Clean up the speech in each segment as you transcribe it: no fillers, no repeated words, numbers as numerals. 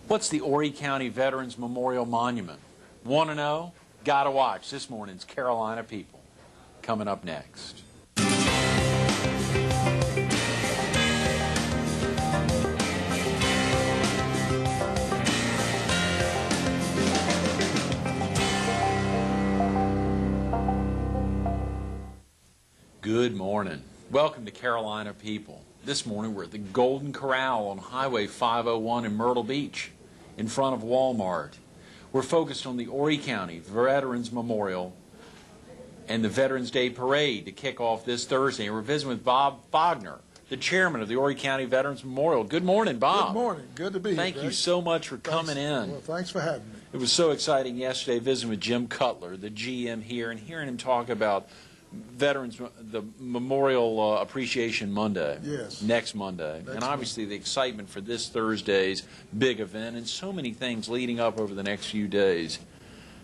What's the Horry County Veterans Memorial Monument? Want to know? Gotta watch this morning's Carolina People. Coming up next. Good morning. Welcome to Carolina People. This morning we're at the Golden Corral on Highway 501 in Myrtle Beach, in front of Walmart. We're focused on the Horry County Veterans Memorial and the Veterans Day Parade to kick off this Thursday. And we're visiting with Bob Fogner, the chairman of the Horry County Veterans Memorial. Good morning, Bob. Good morning. Good to be here. Thank you so much for coming in. Well, thanks for having me. It was so exciting yesterday visiting with Jim Cutler, the GM here, and hearing him talk about Veterans, the Memorial Appreciation Monday, yes, next Monday, and obviously the excitement for this Thursday's big event and so many things leading up over the next few days.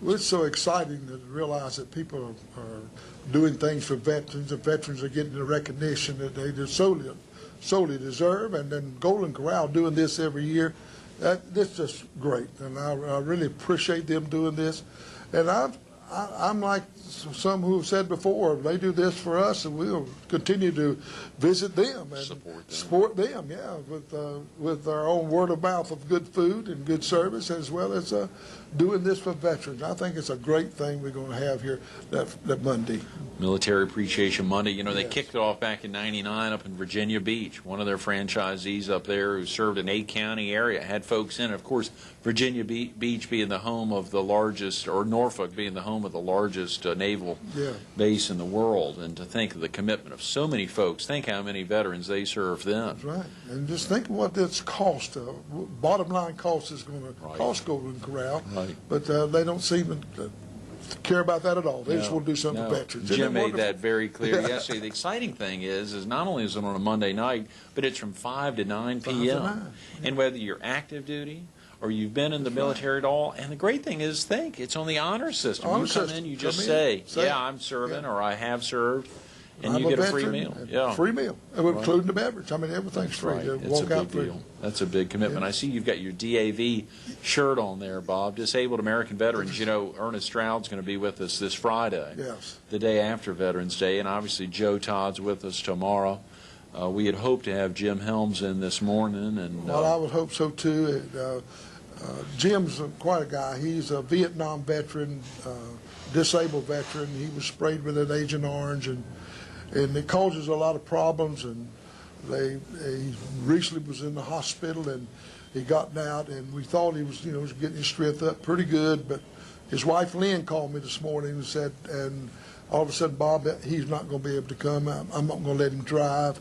Well, it's so exciting to realize that people are doing things for veterans, and veterans are getting the recognition that they just solely deserve, and then Golden Corral doing this every year. This is just great, and I really appreciate them doing this. And I'm like some who have said before, they do this for us, and we'll continue to visit them and support them, yeah, with our own word of mouth of good food and good service, as well as doing this for veterans. I think it's a great thing we're going to have here that Monday. Military Appreciation Monday. You know, they yes, kicked it off back in '99 up in Virginia Beach. One of their franchisees up there who served an 8-county area had folks in it. Of course, Virginia Beach being the home of the largest, or Norfolk being the home of the largest naval base in the world. And to think of the commitment of so many folks, think how many veterans they serve then. That's right. And just think of what this cost. Bottom line cost is going to cost Golden Corral. Right. But they don't seem to care about that at all. They just want to do something for veterans. Jim made that very clear yesterday. The exciting thing is not only is it on a Monday night, but it's from 5 to 9 p.m. 5 to 9. And whether you're active duty or you've been in the military at all, and the great thing is, it's on the honor system. You come in, you just say, yeah, I'm serving, or I have served, and you get a free meal. Yeah, free meal, including the beverage. I mean, everything's free. Right. It's a big deal. That's a big commitment. I see you've got your DAV shirt on there, Bob. Disabled American Veterans. You know, Ernest Stroud's going to be with us this Friday, the day after Veterans Day, and obviously Joe Todd's with us tomorrow. We had hoped to have Jim Helms in this morning, and well, I would hope so too. Jim's quite a guy. He's a Vietnam veteran, disabled veteran. He was sprayed with an Agent Orange, and it causes a lot of problems. And he recently was in the hospital, and he gotten out, and we thought he was, was getting his strength up pretty good. But his wife Lynn called me this morning and said, and all of a sudden, Bob, he's not going to be able to come. I'm not going to let him drive.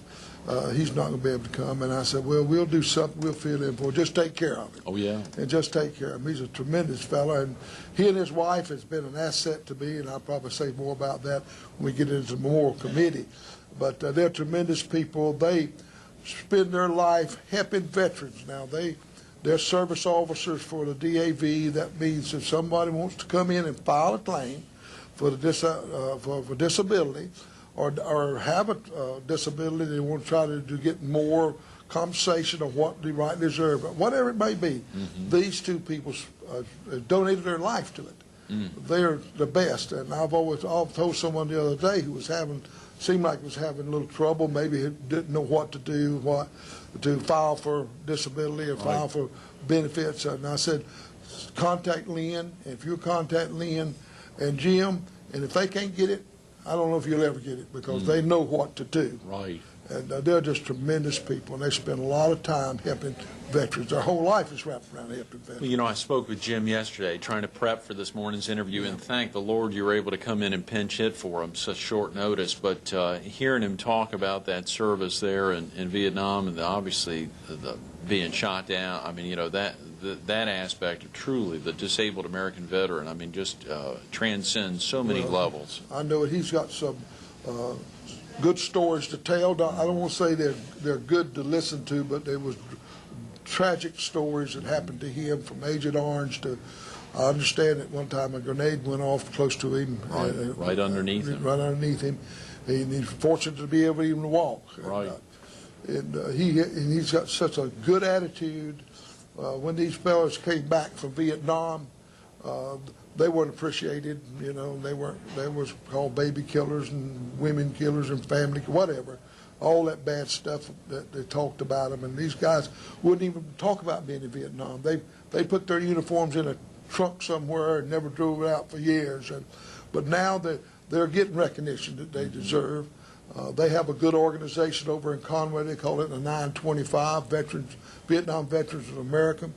He's not going to be able to come. And I said, well, we'll do something. We'll fill in for him. Just take care of him. Oh, yeah. And just take care of him. He's a tremendous fellow. And he and his wife has been an asset to me, and I'll probably say more about that when we get into the Memorial Committee. But they're tremendous people. They spend their life helping veterans. Now, they're service officers for the DAV. That means if somebody wants to come in and file a claim for disability, or have a disability, they want to try to get more compensation of what they rightly deserve. But whatever it may be, these two people donated their life to it. They're the best. And I've told someone the other day who seemed like was having a little trouble, maybe he didn't know what to do, to file for disability or file for benefits. And I said, contact Lynn. If you contact Lynn and Jim, and if they can't get it, I don't know if you'll ever get it, because they know what to do. Right. And they're just tremendous people, and they spend a lot of time helping veterans. Their whole life is wrapped around helping veterans. Well, you know, I spoke with Jim yesterday trying to prep for this morning's interview, and thank the Lord you were able to come in and pinch hit for him such short notice. But hearing him talk about that service there in Vietnam, and obviously the being shot down, I mean, that aspect of truly the disabled American veteran, I mean, just transcends so many levels. I know he's got some good stories to tell. I don't want to say they're good to listen to, but there was tragic stories that happened to him, from Agent Orange to, I understand at one time a grenade went off close to him. Right underneath him. Right underneath him. And he's fortunate to be able to even walk. Right. And he's got such a good attitude, when these fellas came back from Vietnam, they weren't appreciated. You know, they was called baby killers and women killers and family, whatever. All that bad stuff that they talked about them. And these guys wouldn't even talk about being in Vietnam. They put their uniforms in a trunk somewhere and never drove it out for years. But now they're getting recognition that they deserve. They have a good organization over in Conway. They call it the 925 Vietnam Veterans of America.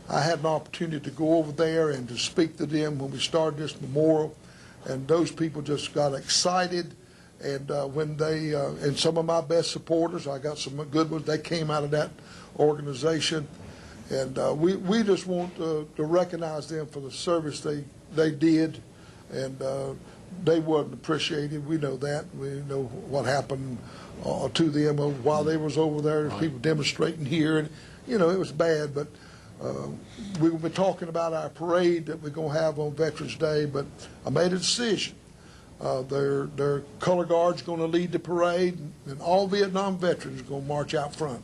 I had an opportunity to go over there and to speak to them when we started this memorial, and those people just got excited. And when they and some of my best supporters, I got some good ones. They came out of that organization, and we just want to recognize them for the service they did, and they wasn't appreciated. We know that. We know what happened to them while they was over there. There's people demonstrating here, and you know it was bad. But we've been talking about our parade that we're going to have on Veterans Day. But I made a decision. Their color guard's going to lead the parade, and all Vietnam veterans are going to march out front.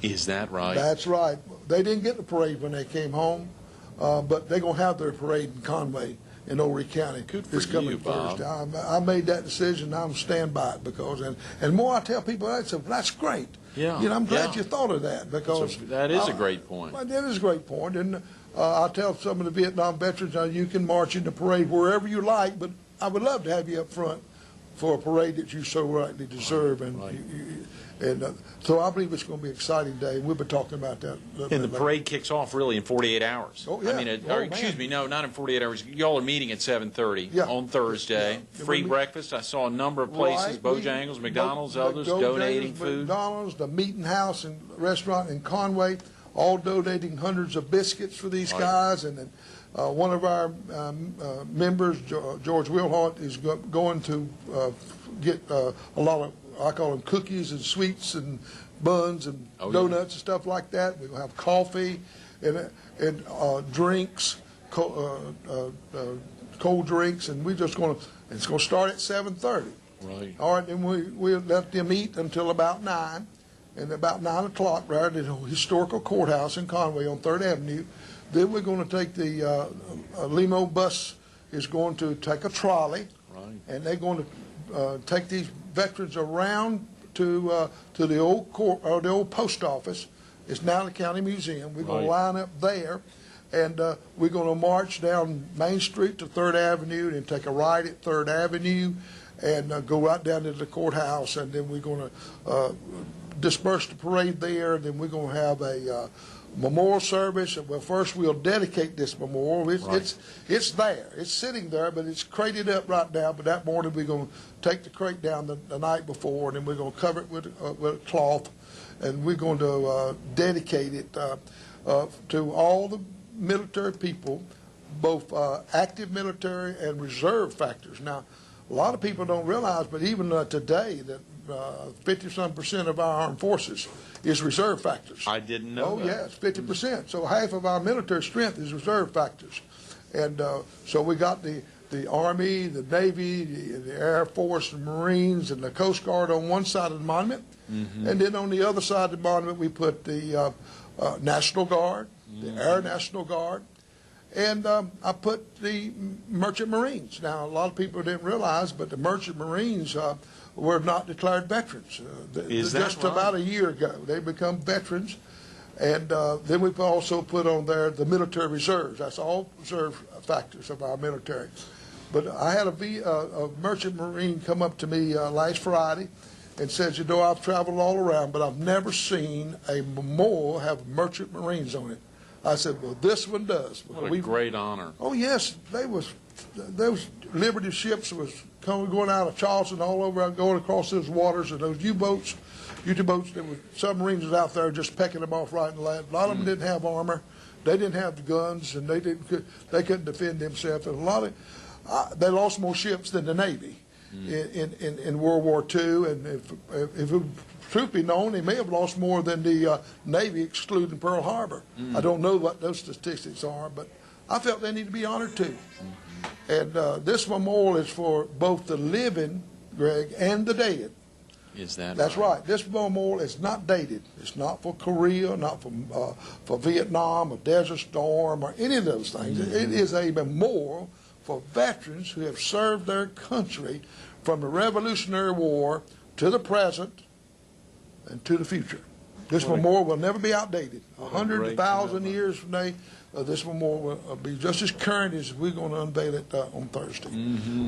Is that right? That's right. They didn't get the parade when they came home, but they're going to have their parade in Conway in Horry County this coming Thursday. I made that decision, and I'm stand by it because, and more I tell people, I say, well, that's great. Yeah. You know, I'm glad you thought of that because that is a great point. That is a great point, and I tell some of the Vietnam veterans, you can march in the parade wherever you like, but I would love to have you up front for a parade that you so rightly deserve, and so I believe it's going to be an exciting day. We've been talking about that. And the parade kicks off really in 48 hours. Oh, yeah. I mean, excuse me, no, not in 48 hours. Y'all are meeting at 7:30 on Thursday. Yeah. Free breakfast. I saw a number of places, Bojangles, McDonald's, others donating food. McDonald's, the Meeting House and Restaurant in Conway, all donating hundreds of biscuits for these guys, and then one of our members, George Wilhart, is going to get a lot of, I call them cookies and sweets and buns and donuts and stuff like that. We'll have coffee and drinks, cold drinks, and we're just going to, it's going to start at 7:30. Right. All right, and we'll let them eat until about 9, and about 9 o'clock, right at the historical courthouse in Conway on 3rd Avenue. Then we're going to take the limo bus is going to take a trolley, and they're going to take these veterans around to the old court or the old post office. It's now the county museum. We're going to line up there, and we're going to march down Main Street to 3rd Avenue, and take a right at 3rd Avenue, and go right down to the courthouse, and then we're going to disperse the parade there. And then we're going to have a memorial service. Well, first we'll dedicate this memorial. It's there. It's sitting there, but it's crated up right now. But that morning we're going to take the crate down the night before, and then we're going to cover it with a cloth, and we're going to dedicate it to all the military people, both active military and reserve factors. Now, a lot of people don't realize, but even today, that 50-some% of our armed forces is reserve factors. I didn't know that. Oh, yes, 50%. So half of our military strength is reserve factors. And so we got the Army, the Navy, the Air Force, the Marines, and the Coast Guard on one side of the monument. And then on the other side of the monument, we put the National Guard, the Air National Guard, and I put the Merchant Marines. Now, a lot of people didn't realize, but the Merchant Marines were not declared veterans. Just about a year ago, they become veterans. And then we also put on there the military reserves. That's all reserve factors of our military. But I had a Merchant Marine come up to me last Friday and says, you know, I've traveled all around, but I've never seen a memorial have Merchant Marines on it. I said, well, this one does. What a great honor. Oh, yes. Those Liberty ships was going out of Charleston all over and going across those waters, and those U-boats, there were submarines was out there just pecking them off right and left. A lot of them didn't have armor. They didn't have the guns, and they couldn't defend themselves. And a lot of they lost more ships than the Navy in World War II. And if it truth be known, they may have lost more than the Navy, excluding Pearl Harbor. I don't know what those statistics are, but I felt they need to be honored too. And this memorial is for both the living, Greg, and the dead. Is that That's right? right. This memorial is not dated. It's not for Korea, not for Vietnam or Desert Storm or any of those things. It is a memorial for veterans who have served their country from the Revolutionary War to the present and to the future. This memorial will never be outdated. 100,000 years from today, this memorial will be just as current as we're going to unveil it on Thursday.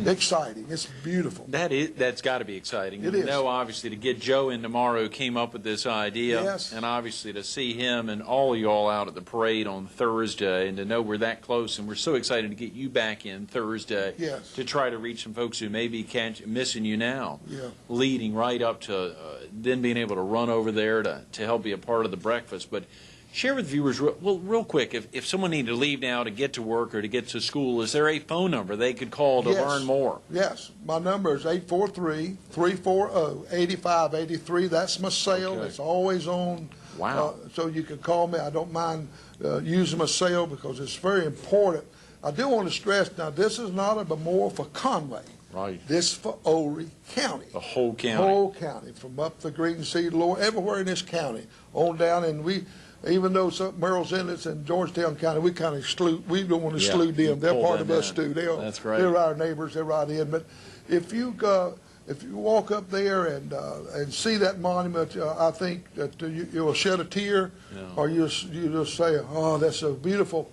Exciting. It's beautiful. That's got to be exciting. It You is. know, obviously, to get Joe in tomorrow who came up with this idea, Yes. and obviously to see him and all of y'all out at the parade on Thursday, and to know we're that close, and we're so excited to get you back in Thursday Yes. to try to reach some folks who may be missing you now, Yeah. leading right up to then being able to run over there to help be a part of the breakfast. But share with viewers, real quick, if someone needed to leave now to get to work or to get to school, is there a phone number they could call to Yes. learn more? Yes. My number is 843-340-8583. That's my cell. Okay. It's always on. Wow. So you can call me. I don't mind using my cell because it's very important. I do want to stress, now, this is not a memorial for Conway. Right. This is for Horry County. The whole county. Whole county, from up the Green Sea, lower, everywhere in this county, on down. And we, even though some Merrill's Inlet's in Georgetown County, we kind of exclude, we don't want to Yeah, exclude you them. They're pull part of them us in. too. That's right. They're our neighbors. They're right in. But if you walk up there and see that monument, I think that you'll shed a tear, Yeah. or you just say, "Oh, that's so beautiful."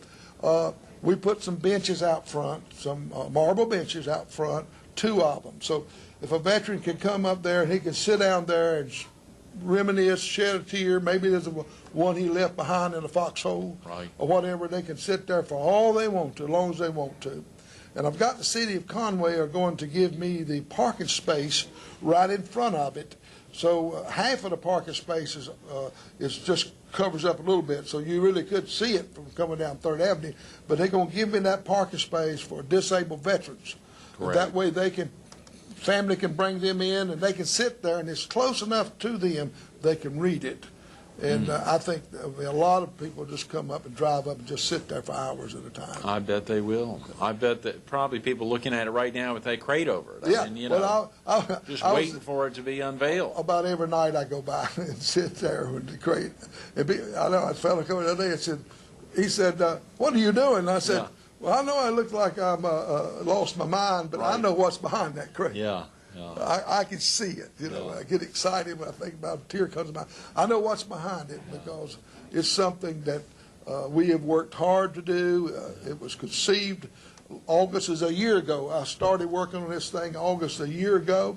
We put some benches out front, some marble benches out front, 2 of them. So if a veteran can come up there and he can sit down there and reminisce, shed a tear, maybe there's one he left behind in a foxhole, Right. or whatever, they can sit there for all they want to, as long as they want to. And I've got the city of Conway are going to give me the parking space right in front of it. So half of the parking spaces is just covers up a little bit, so you really could see it from coming down 3rd Avenue. But they're going to give me that parking space for disabled veterans. Correct. That way family can bring them in and they can sit there, and it's close enough to them they can read it. And I think a lot of people just come up and drive up and just sit there for hours at a time. I bet they will. I bet that probably people looking at it right now with that crate over it. Yeah, I mean, you well, know, just I was- waiting for it to be unveiled. About every night I go by and sit there with the crate. I know a fellow come the other day and said, "What are you doing?" And I said, Yeah. "Well, I know I look like I'm lost my mind, but I Right. know what's behind that crate. Yeah. I can see it. You know, Yeah. I get excited when I think about it. A tear comes to my eye. I know what's behind it because it's something that we have worked hard to do. It was conceived August is a year ago. I started working on this thing August a year ago.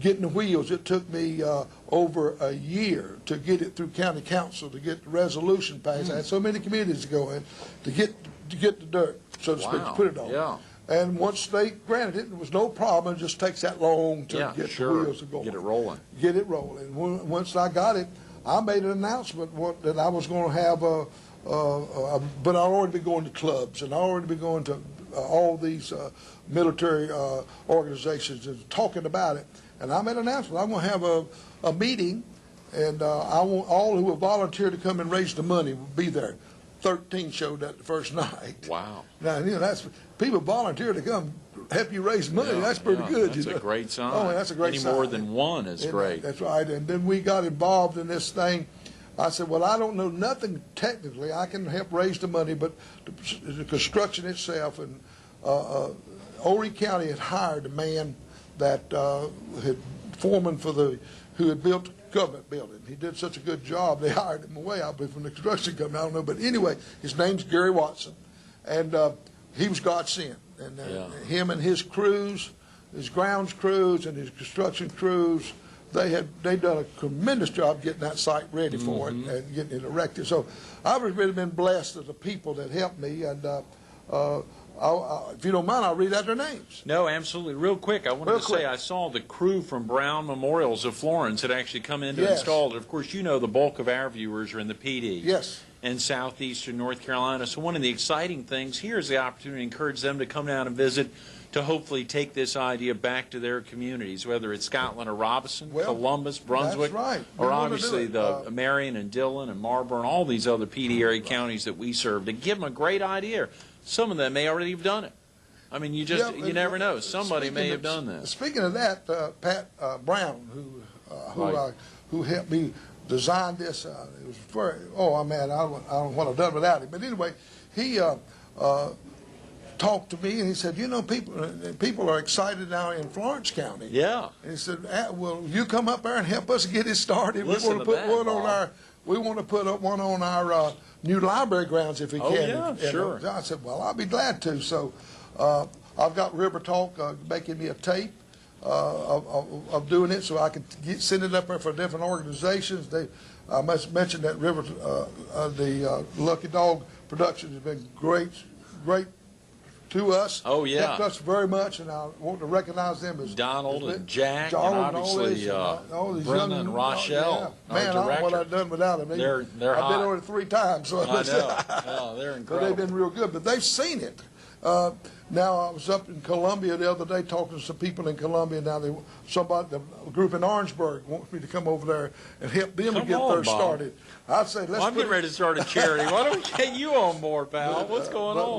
Getting the wheels, it took me over a year to get it through county council, to get the resolution passed. I had so many committees to go in to get the dirt, so to speak, to Wow. put it on. Yeah. And once they granted it, there was no problem. It just takes that long to Yeah, get sure. the wheels to go. Get it rolling. Get it rolling. Once I got it, I made an announcement that I was going to have but I'd already be going to clubs, and I'd already be going to all these military organizations and talking about it. And I made an announcement. I'm going to have a meeting, and I want all who will volunteer to come and raise the money will be there. 13 showed up the first night. Wow. Now, that's people volunteer to come help you raise money. Yeah, That's pretty yeah, good. That's a great sign. Oh, that's a great Any sign. more than one is great. That's right. And then we got involved in this thing. I said, well, I don't know nothing technically. I can help raise the money, but the construction itself, and Horry County had hired a man that had foreman who had built government building. He did such a good job, they hired him away. I believe from the construction company, I don't know. But anyway, his name's Gary Watson, and he was God sent. And him and his crews, his grounds crews and his construction crews, they'd done a tremendous job getting that site ready for it and getting it erected. So I've really been blessed of the people that helped me. And if you don't mind, I'll read out their names. No, absolutely. Real quick, I wanted Real to quick. say I saw the crew from Brown Memorials of Florence had actually come in to Yes. install it. Of course, you know the bulk of our viewers are in the PD. Yes. And southeastern North Carolina. So one of the exciting things here is the opportunity to encourage them to come down and visit to hopefully take this idea back to their communities, whether it's Scotland or Robinson, Well, Columbus, Brunswick, that's right. or We wanna obviously do it. the Marion and Dillon and Marlboro and all these other PD area counties that we serve, to give them a great idea. Some of them may already have done it. I mean, you Yeah, never know. Somebody may have done this. Speaking of that, Pat Brown, Right. who helped me design this, it was very, oh man, I don't know what I've done without him. But anyway, he talked to me and he said, you know, people are excited now in Florence County. Yeah. And he said, "Will you come up there and help us get it started? Listen we want to put that, one Bob. on our. We want to put up one on our new library grounds if we Oh, can." yeah, And, sure. I said, "Well, I'll be glad to." So I've got River Talk making me a tape of doing it, so I can send it up there for different organizations. I must mention that River, the Lucky Dog production has been great to us. Oh, yeah. Helped us very much, and I want to recognize them as Donald as and Jack, Donald and all obviously these, all these Brenda young- and Rochelle, yeah. Man, I don't know what director. I've done without them. They're I've been hot. over it 3 times. So I know. Oh, they're but incredible. they've been real good. But they've seen it. Now I was up in Columbia the other day talking to some people in Columbia. Now the group in Orangeburg wants me to come over there and help them to Come get on, theirs Bob. started. I'd say let's. Well, I'm getting ready to start a charity. Why don't we get you on board, pal? What's going But on?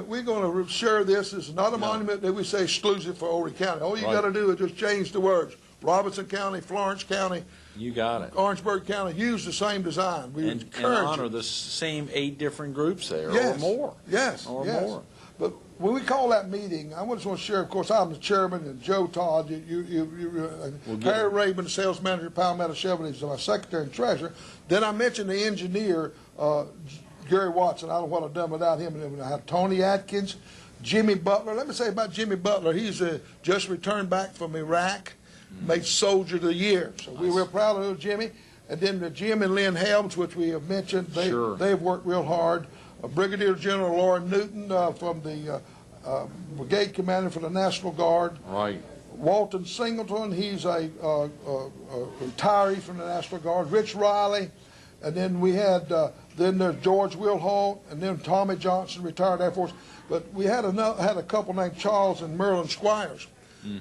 we're going to share this. This is not a monument that we say exclusive for Horry County. All you Right. got to do is just change the words. Robinson County, Florence County, You got it. Orangeburg County use the same design. We And encourage honor it. the same 8 different groups there, Yes. or more. Yes, Or yes. more. But when we call that meeting, I just want to share, of course, I'm the chairman, and Joe Todd, We'll get Harry him. Rabin, sales manager, Palmetto Chevrolet, is my secretary and treasurer. Then I mentioned the engineer, Gary Watson. I don't know what I've done without him. And I have Tony Atkins, Jimmy Butler. Let me say about Jimmy Butler. He's just returned back from Iraq, made Soldier of the Year. So we're real proud of Jimmy. And then the Jim and Lynn Helms, which we have mentioned, Sure. they've worked real hard. Brigadier General Lauren Newton from the Brigade Commander for the National Guard. Right. Walton Singleton, he's a retiree from the National Guard. Rich Riley, and then we had then there's George Wilhalt, and then Tommy Johnson, retired Air Force. But we had a couple named Charles and Merlin Squires.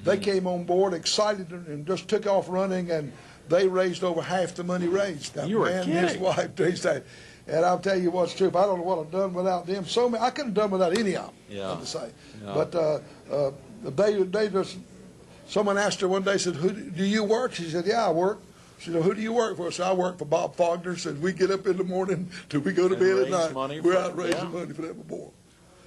They came on board excited and just took off running, and they raised over half the money raised. That You were man and his kidding. wife raised that. And I'll tell you what's true. I don't know what I've done without them. So many, I couldn't have done without any of them. Yeah. I'm to say. Yeah. But they just. Someone asked her one day, said, "Who do you work?" She said, "Yeah, I work." She said, "Who do you work for?" So I work for Bob Faulkner. Said we get up in the morning till we go to And bed at raise night. money We're for- out raising yeah. money for that boy.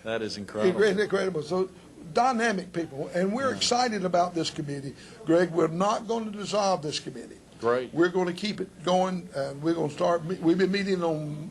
That is incredible. Incredible. So dynamic people, and we're excited about this committee. Greg, we're not going to dissolve this committee. Great. We're going to keep it going, and we're going to start. We've been meeting on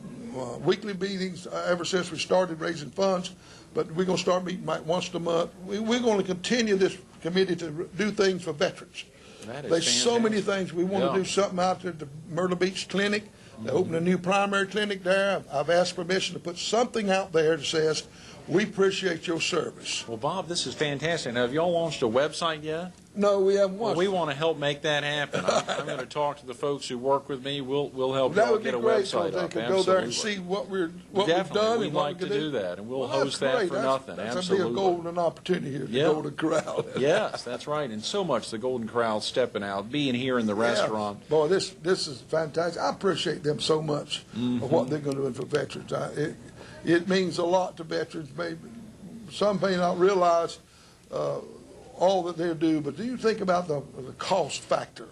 weekly meetings ever since we started raising funds, but we're going to start meeting like once a month. We're going to continue this committee to do things for veterans. That is There's so many fantastic. things. We want Yeah. to do something out there at the Myrtle Beach Clinic. They opened a new primary clinic there. I've asked permission to put something out there that says, "We appreciate your service." Well, Bob, this is fantastic. Now, have y'all launched a website yet? No, we haven't Well, watched. we want to help make that happen. I'm going to talk to the folks who work with me. We'll help That y'all would be get a great, so website they up. could go there and Absolutely. see what we've Definitely. done We'd and what like we to can do that, and we'll Well, host that's that great. for That's- nothing. That's Absolutely. be a golden opportunity here, Yeah. the Golden Corral. Yes, that's right. And so much the Golden Corral stepping out, being here in the restaurant. Yeah. Boy, this is fantastic. I appreciate them so much of what they're going to do for veterans. It means a lot to veterans. Maybe some may not realize all that they do, but do you think about the cost factor?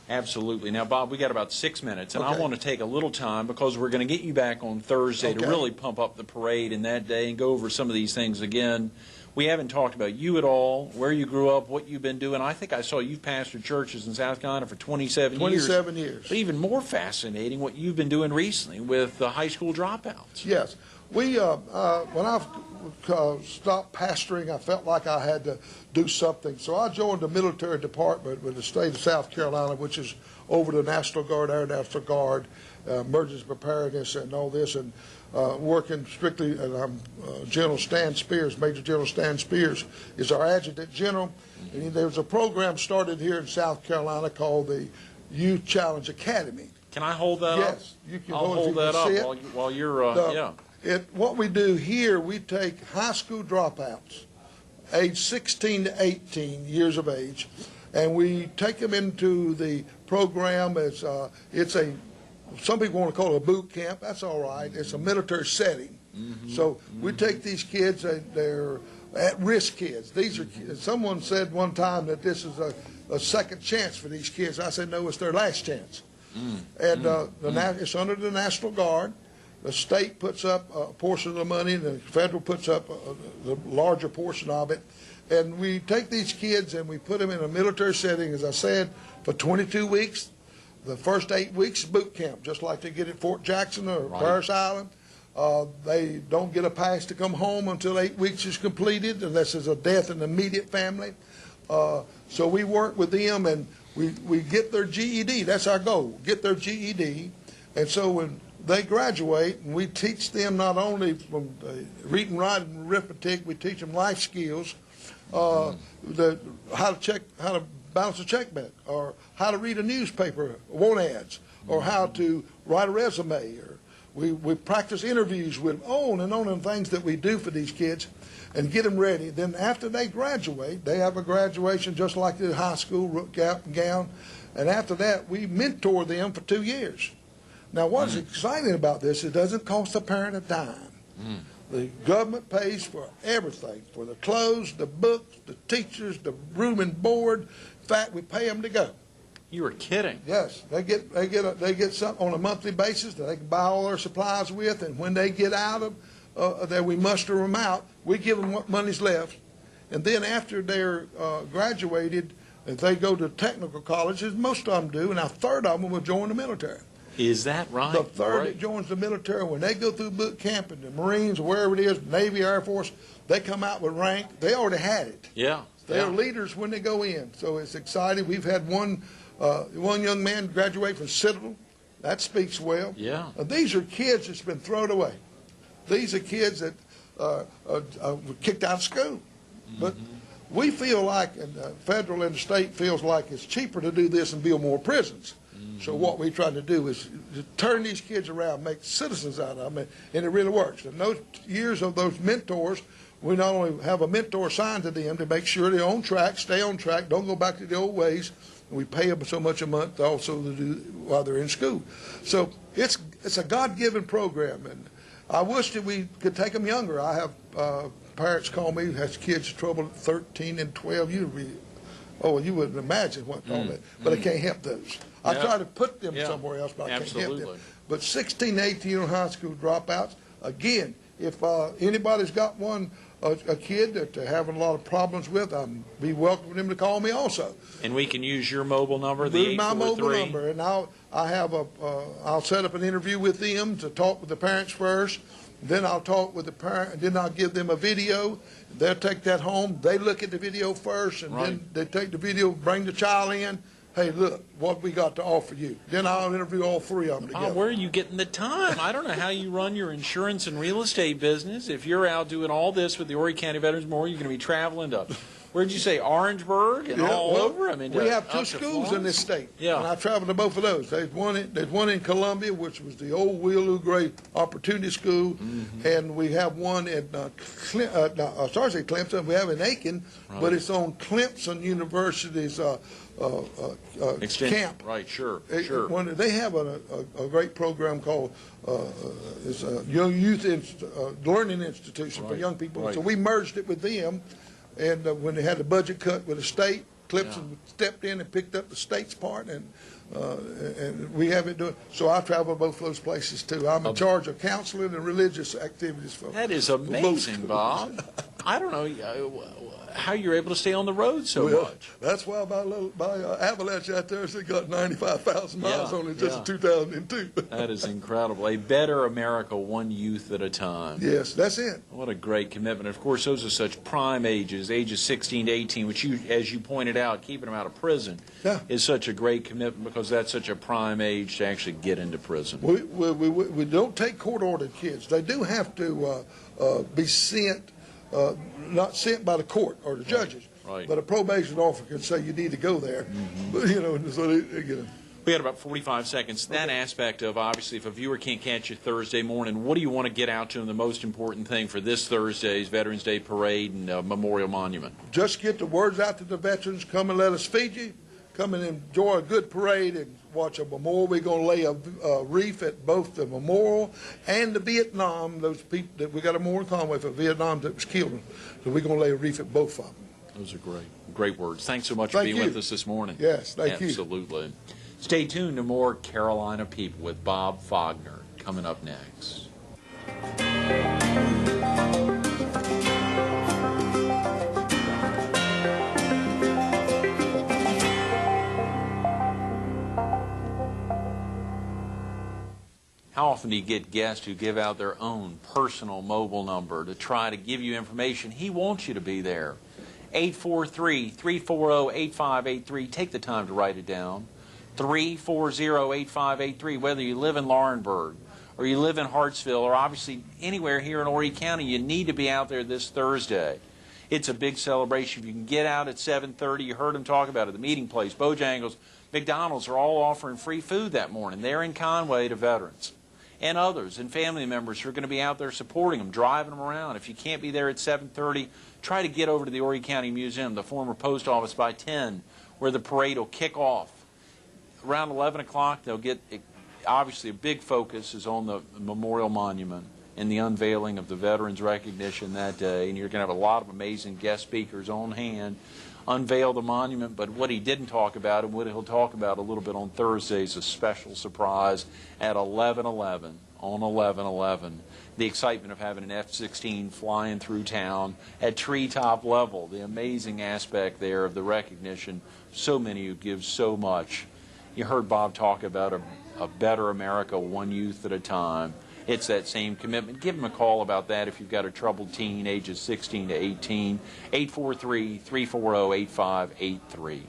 Absolutely. Now, Bob, we got about 6 minutes, and I Okay. want to take a little time because we're going to get you back on Thursday to Okay. really pump up the parade in that day and go over some of these things again. We haven't talked about you at all, where you grew up, what you've been doing. I think I saw you've pastored churches in South Carolina for 27 years. 27 years. But even more fascinating, what you've been doing recently with the high school dropouts. Yes. We, when I stopped pastoring, I felt like I had to do something. So I joined the military department with the state of South Carolina, which is over the National Guard, Air National Guard, emergency preparedness and all this, and working strictly, and I'm General Stan Spears, Major General Stan Spears is our adjutant general. And there was a program started here in South Carolina called the Youth Challenge Academy. Can I hold that up? Yes, you can I'll hold it if hold you that can see up it. while you're, yeah. What we do here, we take high school dropouts, age 16 to 18 years of age, and we take them into the program. It's some people want to call it a boot camp. That's all right. It's a military setting. So we take these kids, they're at-risk kids. These are someone said one time that this is a second chance for these kids. I said, no, it's their last chance. And it's under the National Guard. The state puts up a portion of the money, and the federal puts up the larger portion of it. And we take these kids and we put them in a military setting, as I said, for 22 weeks. The first 8 weeks boot camp, just like they get at Fort Jackson or Paris Island. They don't get a pass to come home until 8 weeks is completed, unless there's a death in the immediate family. So we work with them, and we get their GED. That's our goal, get their GED. And so when they graduate, and we teach them not only from reading, writing, and arithmetic, we teach them life skills, how to balance a checkbook, or how to read a newspaper, want ads, or how to write a resume, or we practice interviews with them, on and things that we do for these kids and get them ready. Then after they graduate, they have a graduation just like the high school, cap and gown, and after that we mentor them for 2 years. Now what's exciting about this, it doesn't cost the parent a dime. The government pays for everything, for the clothes, the books, the teachers, the room and board. In fact, we pay them to go. You were kidding. Yes, they get something on a monthly basis that they can buy all their supplies with, and when they get out of there, we muster them out. We give them what money's left, and then after they're graduated, if they go to technical colleges, most of them do, and a third of them will join the military. Is that right? The third that joins the military, when they go through boot camp in the Marines, wherever it is, Navy, Air Force, they come out with rank. They already had it. Yeah. They're leaders when they go in, so it's exciting. We've had one young man graduate from Citadel. That speaks well. Yeah. These are kids that's been thrown away. These are kids that were kicked out of school. But we feel like, and the federal and the state feels like it's cheaper to do this and build more prisons. So what we're trying to do is to turn these kids around, make citizens out of them, and it really works. In those years of those mentors, we not only have a mentor assigned to them to make sure they're on track, stay on track, don't go back to the old ways, and we pay them so much a month also to do while they're in school. So it's a God-given program, and I wish that we could take them younger. I have parents call me who has kids trouble at 13 and 12. You wouldn't imagine what all that, but I can't help those. I try to put them somewhere else, but I can't help them. But 16, 18 high school dropouts, again, if anybody's got a kid that they're having a lot of problems with, I'd be welcome for them to call me also. And we can use your mobile number, the 843. My mobile number, and I'll set up an interview with them to talk with the parents first. Then I'll talk with the parent, and then I'll give them a video. They'll take that home. They look at the video first, and then they take the video, bring the child in. Hey, look, what we got to offer you. Then I'll interview all three of them together. Where are you getting the time? I don't know how you run your insurance and real estate business. If you're out doing all this with the Horry County Veterans Memorial, you're going to be traveling to, where'd you say, Orangeburg and all over? I mean, we have 2 schools in this state, and I traveled to both of those. There's one in Columbia, which was the old Willow Gray Opportunity School, and we have one at Clemson. We have in Aiken, but it's on Clemson University's camp. Right, sure. They have a great program called it's a Young Youth Learning Institution for young people. So we merged it with them, and when they had the budget cut with the state, Clemson stepped in and picked up the state's part, and we have it doing. So I travel both those places too. I'm in charge of counseling and religious activities for. That is amazing, Bob. I don't know how you're able to stay on the road so much. That's why my Avalanche out there has got 95,000 miles on it just in 2002. That is incredible. A better America, one youth at a time. Yes, that's it. What a great commitment. Of course, those are such prime ages 16 to 18, which you, as you pointed out, keeping them out of prison is such a great commitment because that's such a prime age to actually get into prison. We don't take court-ordered kids. They do have to be sent. Not sent by the court or the judges, but a probation officer can say you need to go there. But, so they get them. We had about 45 seconds. That aspect of, obviously, if a viewer can't catch you Thursday morning, what do you want to get out to them, the most important thing for this Thursday's Veterans Day Parade and Memorial Monument? Just get the words out to the veterans. Come and let us feed you. Come and enjoy a good parade and watch a memorial. We're going to lay a wreath at both the memorial and the Vietnam. Those people that we got a memorial in Conway for Vietnam that was killed. So we're going to lay a wreath at both of them. Those are great words. Thanks so much for being with us this morning. Yes, thank you. Absolutely. Stay tuned to more Carolina People with Bob Faulkner coming up next. How often do you get guests who give out their own personal mobile number to try to give you information? He wants you to be there. 843-340-8583. Take the time to write it down. 340-8583. Whether you live in Laurinburg or you live in Hartsville or obviously anywhere here in Horry County, you need to be out there this Thursday. It's a big celebration. If you can get out at 7:30, you heard him talk about it. The Meeting Place, Bojangles, McDonald's are all offering free food that morning. They're in Conway to veterans and others and family members who are going to be out there supporting them, driving them around. If you can't be there at 7:30, try to get over to the Horry County Museum, the former post office, by 10, where the parade will kick off. Around 11 o'clock, they'll get, obviously a big focus is on the memorial monument and the unveiling of the Veterans Recognition that day. And you're going to have a lot of amazing guest speakers on hand, unveil the monument. But what he didn't talk about and what he'll talk about a little bit on Thursday is a special surprise at 11:11 on 11/11. The excitement of having an F-16 flying through town at treetop level, the amazing aspect there of the recognition. So many who give so much. You heard Bob talk about a better America, one youth at a time. It's that same commitment. Give him a call about that if you've got a troubled teen, ages 16 to 18, 843-340-8583.